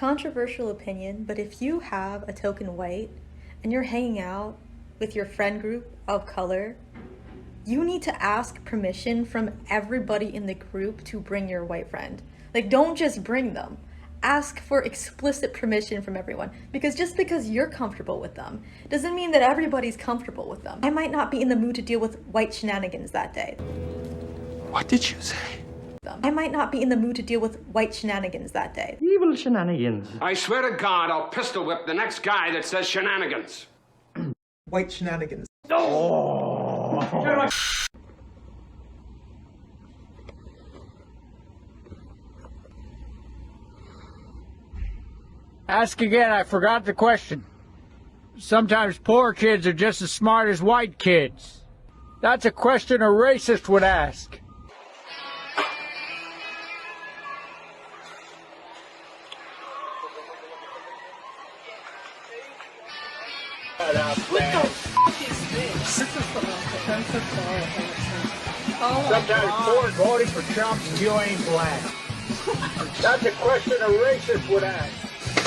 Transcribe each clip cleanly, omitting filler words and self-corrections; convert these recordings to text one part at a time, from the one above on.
Controversial opinion, but if you have a token white and you're hanging out with your friend group of color, you need to ask permission from everybody in the group to bring your white friend. Like, don't just bring them. Ask for explicit permission from everyone, because just because you're comfortable with them doesn't mean that everybody's comfortable with them. I might not be in the mood to deal with white shenanigans that day. What did you say? I might not be in the mood to deal with white shenanigans that day. Evil shenanigans. I swear to God, I'll pistol whip the next guy that says shenanigans. White shenanigans. Oh! Ask again, I forgot the question. Sometimes poor kids are just as smart as white kids. That's a question a racist would ask. What the fuck is this? This is the most offensive thing I've ever seen. Oh Sometimes poor voting for Trump and you ain't black. That's a question a racist would ask.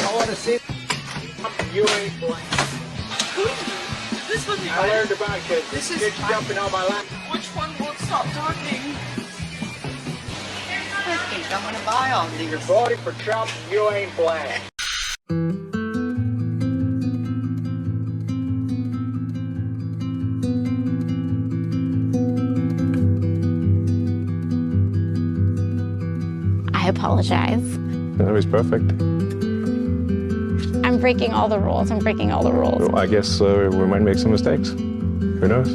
I want to see Trump and you ain't black. This was the I learned about kids. This is kids jumping on my lap. Which one won't stop talking? I think I'm gonna buy all these. You're voting for Trump and you ain't black. I apologize. No, he's perfect. I'm breaking all the rules. I'm breaking all the rules. Well, I guess we might make some mistakes. Who knows?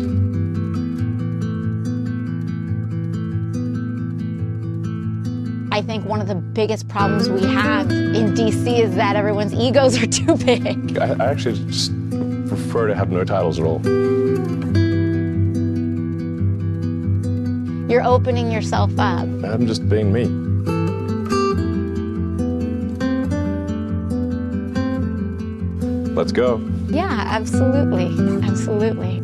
I think one of the biggest problems we have in DC is that everyone's egos are too big. I actually just prefer to have no titles at all. You're opening yourself up. I'm just being me. Let's go. Yeah, absolutely. Absolutely.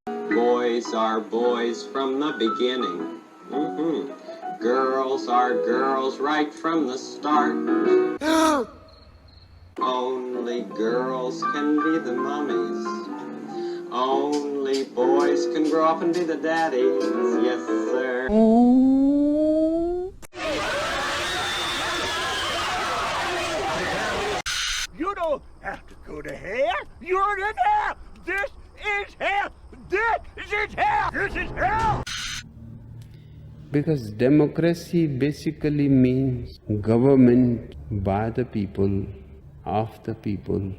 Boys are boys from the beginning. Girls are girls right from the start. Only girls can be the mummies. Only boys can grow up and be the daddies. Yes, sir. You don't have to go to hell. You're in hell. This is hell. This is hell. This is hell. Because democracy basically means government by the people, of the people,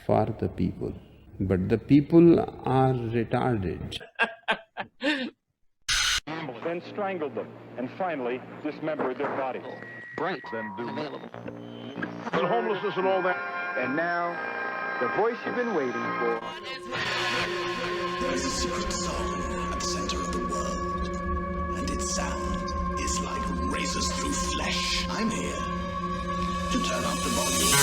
for the people. But the people are retarded. Then strangled them, and finally dismembered their bodies. Right. Then do but homelessness and all that. And now, the voice you've been waiting for. There is a secret zone at the center of the world, and its sound is like razors through flesh. I'm here to turn up the volume.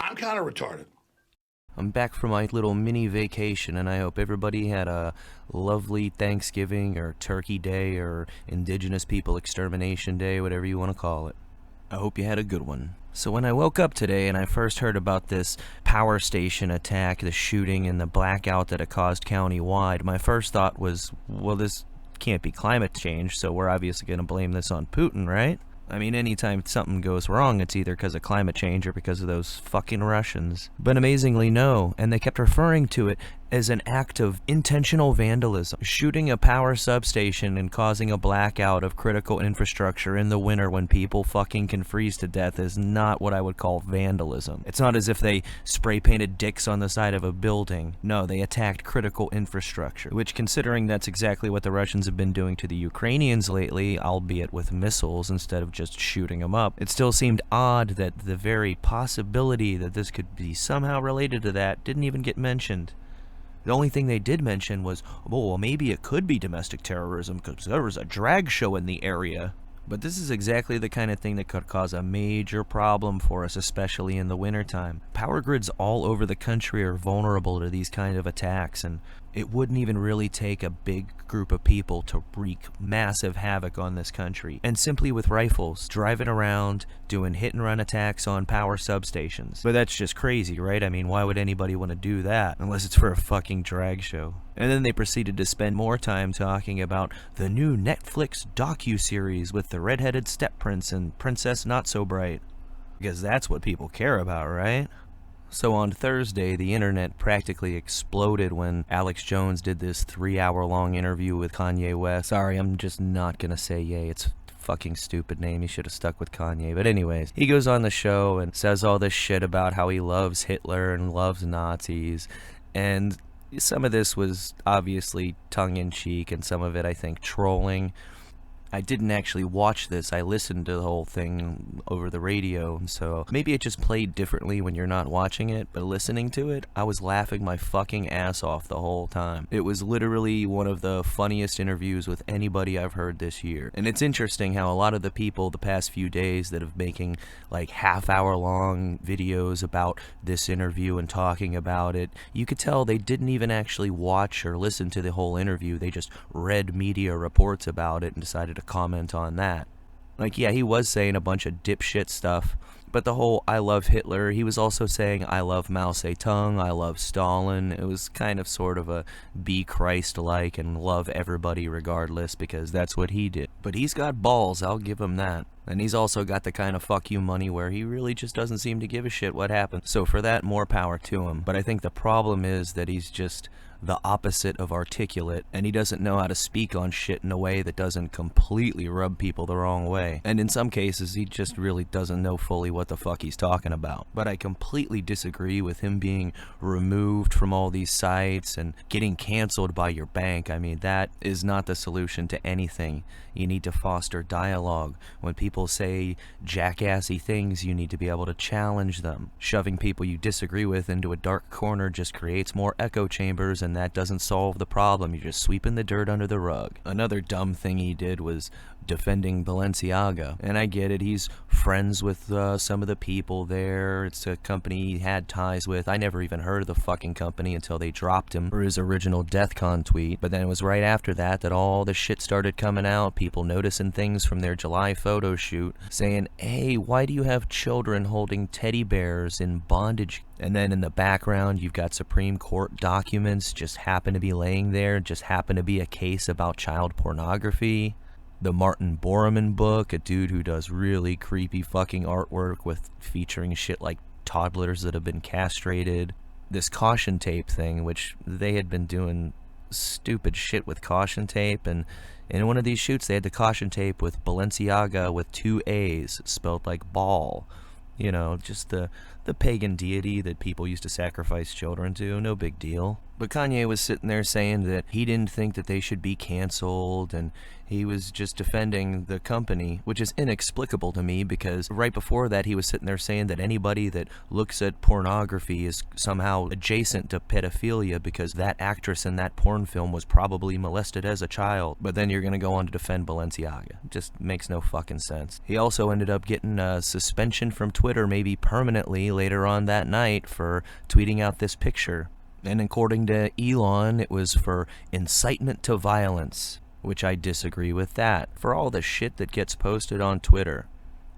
I'm kind of retarded. I'm back from my little mini vacation, and I hope everybody had a lovely Thanksgiving or Turkey Day or Indigenous People Extermination Day, whatever you want to call it. I hope you had a good one. So when I woke up today and I first heard about this power station attack, the shooting, and the blackout that it caused countywide, my first thought was, well, this can't be climate change, so we're obviously going to blame this on Putin, right? I mean, anytime something goes wrong, it's either because of climate change or because of those fucking Russians. But amazingly, no, and they kept referring to it as an act of intentional vandalism. Shooting a power substation and causing a blackout of critical infrastructure in the winter when people fucking can freeze to death is not what I would call vandalism. It's not as if they spray-painted dicks on the side of a building. No, they attacked critical infrastructure, which, considering that's exactly what the Russians have been doing to the Ukrainians lately, albeit with missiles instead of just shooting them up, it still seemed odd that the very possibility that this could be somehow related to that didn't even get mentioned. The only thing they did mention was, oh, well, maybe it could be domestic terrorism because there was a drag show in the area. But this is exactly the kind of thing that could cause a major problem for us, especially in the wintertime. Power grids all over the country are vulnerable to these kind of attacks, and it wouldn't even really take a big group of people to wreak massive havoc on this country. And simply with rifles, driving around, doing hit-and-run attacks on power substations. But that's just crazy, right? I mean, why would anybody want to do that? Unless it's for a fucking drag show. And then they proceeded to spend more time talking about the new Netflix docu-series with the redheaded step-prince and Princess Not-So-Bright. Because that's what people care about, right? So on Thursday, the internet practically exploded when Alex Jones did this 3-hour-long interview with Kanye West. Sorry, I'm just not gonna say yay. It's a fucking stupid name. He should have stuck with Kanye. But anyways, he goes on the show and says all this shit about how he loves Hitler and loves Nazis. And some of this was obviously tongue-in-cheek, and some of it, I think, trolling. I didn't actually watch this. I listened to the whole thing over the radio, so maybe it just played differently when you're not watching it, but listening to it, I was laughing my fucking ass off the whole time. It was literally one of the funniest interviews with anybody I've heard this year. And it's interesting how a lot of the people the past few days that have making like half-hour-long videos about this interview and talking about it, you could tell they didn't even actually watch or listen to the whole interview. They just read media reports about it and decided to comment on that. Like, yeah, he was saying a bunch of dipshit stuff, but the whole I love Hitler, he was also saying I love Mao Zedong, I love Stalin. It was kind of sort of a be Christ-like and love everybody regardless, because that's what he did. But he's got balls, I'll give him that. And he's also got the kind of fuck you money where he really just doesn't seem to give a shit what happens. So for that, more power to him. But I think the problem is that he's just the opposite of articulate, and he doesn't know how to speak on shit in a way that doesn't completely rub people the wrong way. And in some cases, he just really doesn't know fully what the fuck he's talking about. But I completely disagree with him being removed from all these sites and getting canceled by your bank. I mean, that is not the solution to anything. You need to foster dialogue. When people say jackassy things, you need to be able to challenge them. Shoving people you disagree with into a dark corner just creates more echo chambers, and that doesn't solve the problem. You're just sweeping the dirt under the rug. Another dumb thing he did was defending Balenciaga. And I get it, he's friends with some of the people there. It's a company he had ties with. I never even heard of the fucking company until they dropped him for his original DEFCON tweet. But then it was right after that that all the shit started coming out. People noticing things from their July photo shoot, saying, hey, why do you have children holding teddy bears in bondage? And then in the background, you've got Supreme Court documents just happen to be laying there, just happen to be a case about child pornography. The Martin Bormann book, a dude who does really creepy fucking artwork with featuring shit like toddlers that have been castrated. This caution tape thing, which they had been doing stupid shit with caution tape, and in one of these shoots they had the caution tape with Balenciaga with 2 A's spelled like ball. You know, just the pagan deity that people used to sacrifice children to, no big deal. But Kanye was sitting there saying that he didn't think that they should be canceled, and he was just defending the company, which is inexplicable to me, because right before that he was sitting there saying that anybody that looks at pornography is somehow adjacent to pedophilia because that actress in that porn film was probably molested as a child. But then you're gonna go on to defend Balenciaga. It just makes no fucking sense. He also ended up getting a suspension from Twitter, maybe permanently, later on that night for tweeting out this picture. And according to Elon, it was for incitement to violence, which I disagree with that. For all the shit that gets posted on Twitter,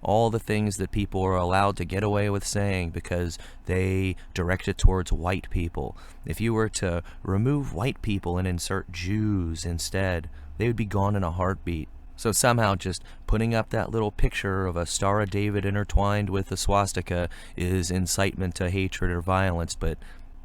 all the things that people are allowed to get away with saying because they direct it towards white people. If you were to remove white people and insert Jews instead, they would be gone in a heartbeat. So somehow just putting up that little picture of a Star of David intertwined with a swastika is incitement to hatred or violence, but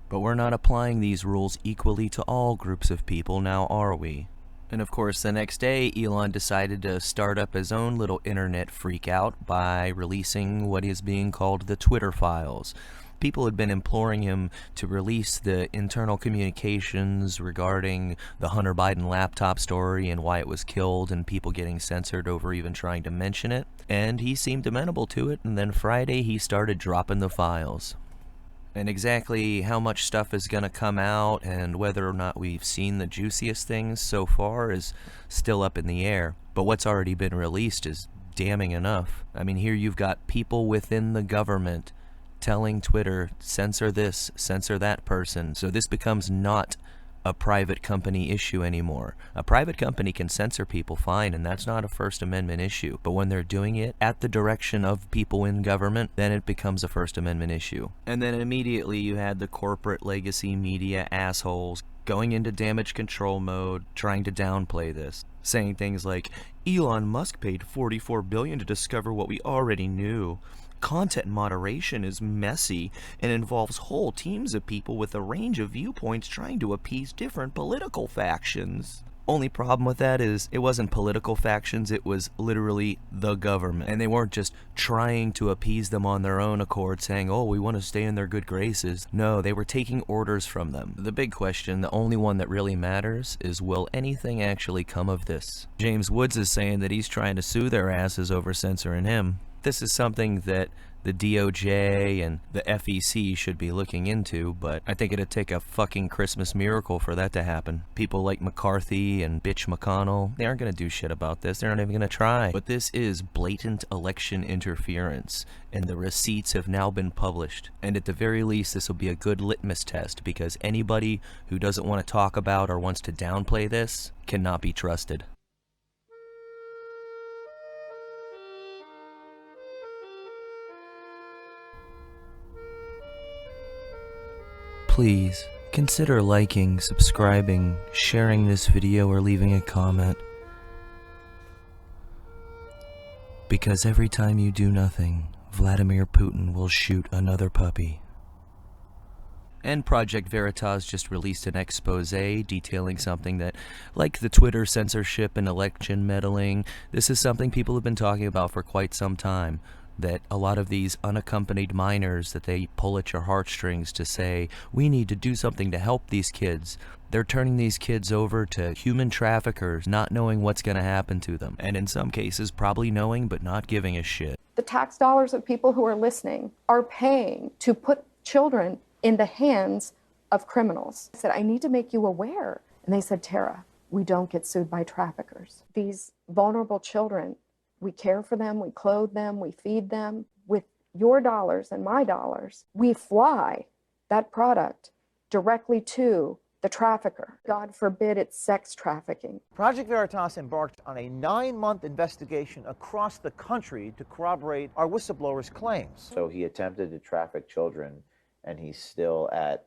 we're not applying these rules equally to all groups of people, now are we? And of course, the next day, Elon decided to start up his own little internet freakout by releasing what is being called the Twitter files. People had been imploring him to release the internal communications regarding the Hunter Biden laptop story and why it was killed, and people getting censored over even trying to mention it. And he seemed amenable to it, and then Friday he started dropping the files. And exactly how much stuff is going to come out and whether or not we've seen the juiciest things so far is still up in the air. But what's already been released is damning enough. I mean, here you've got people within the government telling Twitter, censor this, censor that person. So this becomes not a private company issue anymore. A private company can censor people fine, and that's not a First Amendment issue. But when they're doing it at the direction of people in government, then it becomes a First Amendment issue. And then immediately you had the corporate legacy media assholes going into damage control mode, trying to downplay this, saying things like, Elon Musk paid $44 billion to discover what we already knew. Content moderation is messy and involves whole teams of people with a range of viewpoints trying to appease different political factions. Only problem with that is it wasn't political factions, it was literally the government. And they weren't just trying to appease them on their own accord, saying, oh, we want to stay in their good graces. No, they were taking orders from them. The big question, the only one that really matters, is will anything actually come of this? James Woods is saying that he's trying to sue their asses over censoring him. This is something that the DOJ and the FEC should be looking into, but I think it'd take a fucking Christmas miracle for that to happen. People like McCarthy and bitch McConnell, they aren't gonna do shit about this. They're not even gonna try. But this is blatant election interference, and the receipts have now been published. And at the very least, this will be a good litmus test, because anybody who doesn't want to talk about or wants to downplay this cannot be trusted. Please consider liking, subscribing, sharing this video, or leaving a comment. Because every time you do nothing, Vladimir Putin will shoot another puppy. And Project Veritas just released an expose detailing something that, like the Twitter censorship and election meddling, this is something people have been talking about for quite some time. That a lot of these unaccompanied minors that they pull at your heartstrings to say, we need to do something to help these kids. They're turning these kids over to human traffickers, not knowing what's going to happen to them. And in some cases, probably knowing but not giving a shit. The tax dollars of people who are listening are paying to put children in the hands of criminals. I said, I need to make you aware. And they said, Tara, we don't get sued by traffickers. These vulnerable children, we care for them, we clothe them, we feed them. With your dollars and my dollars, we fly that product directly to the trafficker. God forbid it's sex trafficking. Project Veritas embarked on a 9-month investigation across the country to corroborate our whistleblower's claims. So he attempted to traffic children, and he's still at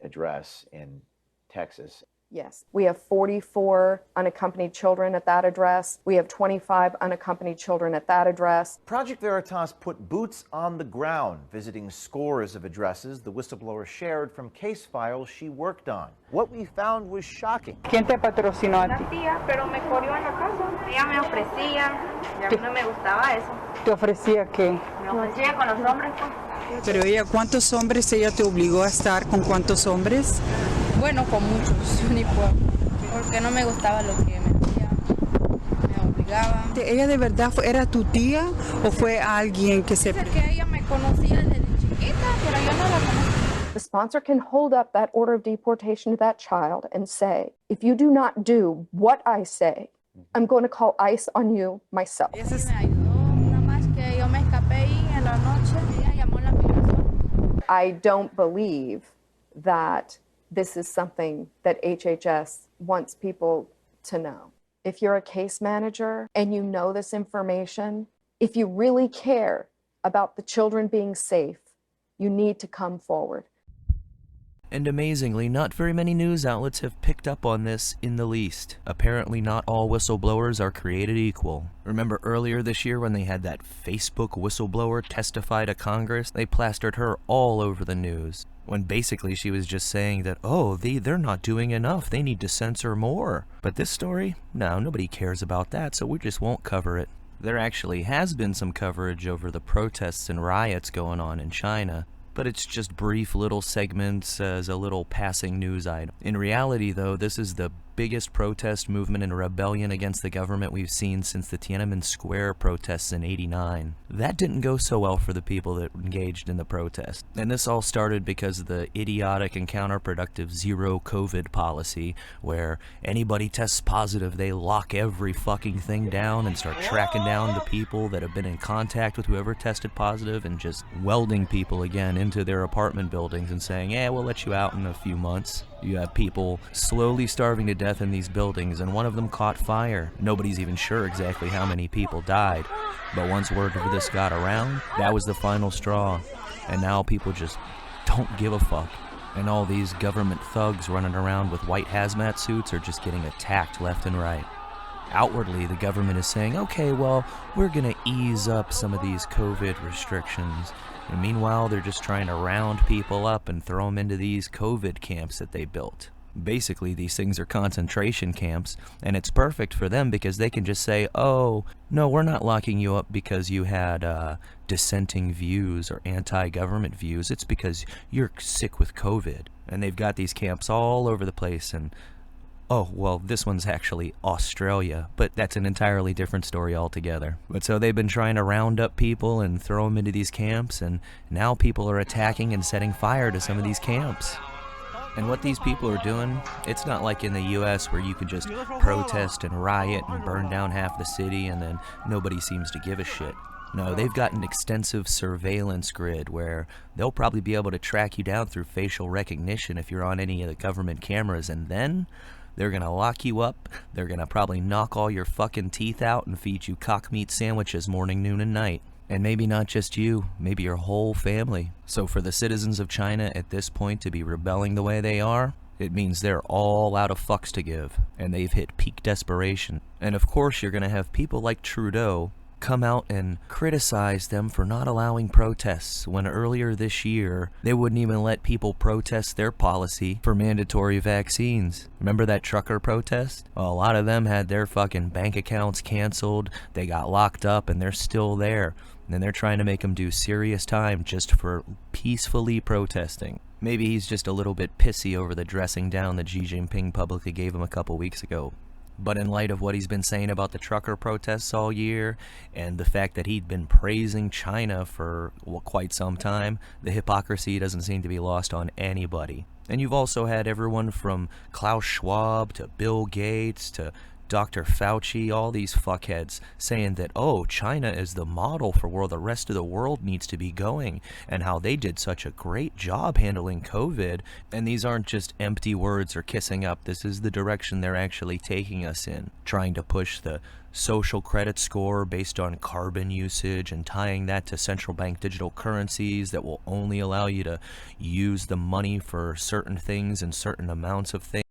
address in Texas. Yes, we have 44 unaccompanied children at that address. We have 25 unaccompanied children at that address. Project Veritas put boots on the ground, visiting scores of addresses the whistleblower shared from case files she worked on. What we found was shocking. ¿Quién te patrocinó a ti? La tía, pero me corrió en la casa. Ella me ofrecía, y a mí no me gustaba eso. ¿Te ofrecía qué? Me ofrecía con los hombres, pues. Pero ella, ¿cuántos hombres ella te obligó a estar con cuántos hombres? Bueno, con muchos, ni puedo, porque no me gustaba lo que me hacía, me obligaba. ¿Ella de verdad era tu tía o fue alguien que se... Dice que ella me conocía desde chiquita, pero yo no la conocía. The sponsor can hold up that order of deportation to that child and say, if you do not do what I say, I'm going to call ICE on you myself. Me ayudó, nada más que yo me escapé y en la noche ella llamó la migración. I don't believe that this is something that HHS wants people to know. If you're a case manager and you know this information, if you really care about the children being safe, you need to come forward. And amazingly, not very many news outlets have picked up on this in the least. Apparently not all whistleblowers are created equal. Remember earlier this year when they had that Facebook whistleblower testify to Congress? They plastered her all over the news, when basically she was just saying that, oh, they're not doing enough, they need to censor more. But this story? No, nobody cares about that, so we just won't cover it. There actually has been some coverage over the protests and riots going on in China, but it's just brief little segments as a little passing news item. In reality, though, this is the biggest protest movement and rebellion against the government we've seen since the Tiananmen Square protests in '89. That didn't go so well for the people that engaged in the protest. And this all started because of the idiotic and counterproductive zero COVID policy, where anybody tests positive, they lock every fucking thing down and start tracking down the people that have been in contact with whoever tested positive and just welding people again into their apartment buildings and saying, yeah, we'll let you out in a few months. You have people slowly starving to death in these buildings, and one of them caught fire. Nobody's even sure exactly how many people died. But once word of this got around, that was the final straw. And now people just don't give a fuck. And all these government thugs running around with white hazmat suits are just getting attacked left and right. Outwardly, the government is saying, okay, well, we're gonna ease up some of these COVID restrictions. And meanwhile, they're just trying to round people up and throw them into these COVID camps that they built. Basically, these things are concentration camps, and it's perfect for them because they can just say, oh, no, we're not locking you up because you had dissenting views or anti-government views. It's because you're sick with COVID. And they've got these camps all over the place, and oh, well, this one's actually Australia, but that's an entirely different story altogether. But so they've been trying to round up people and throw them into these camps, and now people are attacking and setting fire to some of these camps. And what these people are doing, it's not like in the US where you can just protest and riot and burn down half the city and then nobody seems to give a shit. No, they've got an extensive surveillance grid where they'll probably be able to track you down through facial recognition if you're on any of the government cameras, and then they're gonna lock you up, they're gonna probably knock all your fucking teeth out and feed you cock meat sandwiches morning, noon, and night. And maybe not just you, maybe your whole family. So for the citizens of China at this point to be rebelling the way they are, it means they're all out of fucks to give, and they've hit peak desperation. And of course you're gonna have people like Trudeau come out and criticize them for not allowing protests, when earlier this year they wouldn't even let people protest their policy for mandatory vaccines. Remember that trucker protest? Well, a lot of them had their fucking bank accounts canceled, they got locked up, and they're still there. And they're trying to make them do serious time just for peacefully protesting. Maybe he's just a little bit pissy over the dressing down that Xi Jinping publicly gave him a couple weeks ago. But in light of what he's been saying about the trucker protests all year, and the fact that he'd been praising China for quite some time, the hypocrisy doesn't seem to be lost on anybody. And you've also had everyone from Klaus Schwab to Bill Gates to Dr. Fauci, all these fuckheads saying that, oh, China is the model for where the rest of the world needs to be going, and how they did such a great job handling COVID. And these aren't just empty words or kissing up. This is the direction they're actually taking us in, trying to push the social credit score based on carbon usage and tying that to central bank digital currencies that will only allow you to use the money for certain things and certain amounts of things.